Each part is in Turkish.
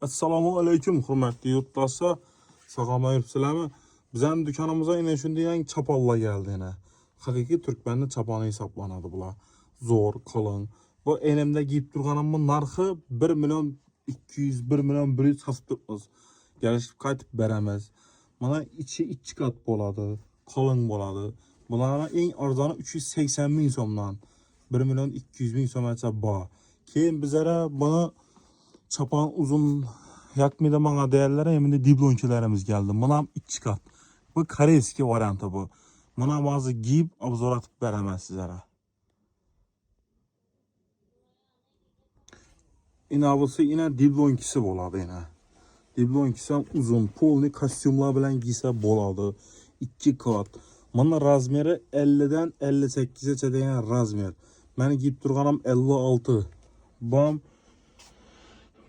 Assalamu aleyküm hürmetli yurttaşlar. Sağlamayırsizlarmı? Bizim dükkanımıza yine şimdi yangi çapalla geldi yine. Hakiki Türkmenli çapanı hesaplanadı bula. Zor, kalın. Bu elimde giyip durganımın narxı 1 milyon 200, 1 milyon 100 satıp tutmaz. Gelişip kaytıp veremez. Bana içi 2 kat boladı, kalın boladı. Bunlara en arzanı 380 bin somdan. 1 milyon 200 bin somdan bağ. Keyin bizlere bana çapan uzun yakmaydı bana değerlere hem de diblonkilerimiz geldi. Buna 2 kat. Bu Koreyski variantı bu. Buna bazı giyip abzor atıp veremez sizlere. İnavısı yine diblonkisi boladı yine. Diblonkisi uzun, polni kostyumlar bilen giyse boladı. 2 kat. Bana razmeri 50'den 58'e çedeyen razmer. Ben giyip durganım 56. Bam.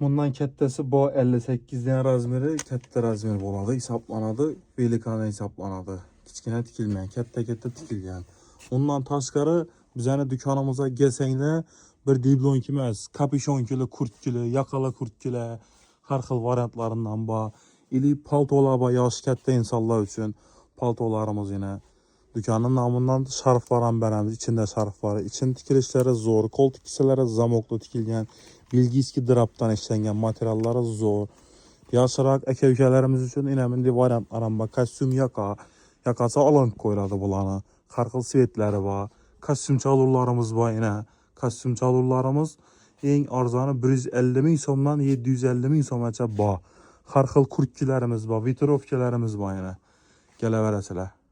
Bundan kattası bu 58'den razmeri katta razmer boladı. Hesaplanadı. Velikana hesaplanadı. Kiçkine tikilmeyen, katta tikilgen. Ondan taşkarı bizane dükkanımıza gelsengler bir diblon kimez. Kapüşon kili, kurt kili, yakalı kurt kili. Her xil variantlarından ba. İli paltolar ba, yaş katta insanlar üçün paltolarımız yine. Dükkanın namından şarflaran beremiz. İçinde şarf var. İçin tikilişleri zor. Kol tikilişleri zamoklu tikilgen. Bilgiski draptan işlengen materialları zor. Yaşarak eke ülkelerimiz üçün inemindi variantlarım ba. Kostyum yaka. Yakası alan koyradı bulanı. Her xil svetleri var. Kostyum çalurlarımız var yine. Kostyum çalurlarımız en arzanı 150 bin somdan 750 bin somaca ba. Her xil kurtkilerimiz var. Vitrovkilerimiz var yine. Geleveresiler.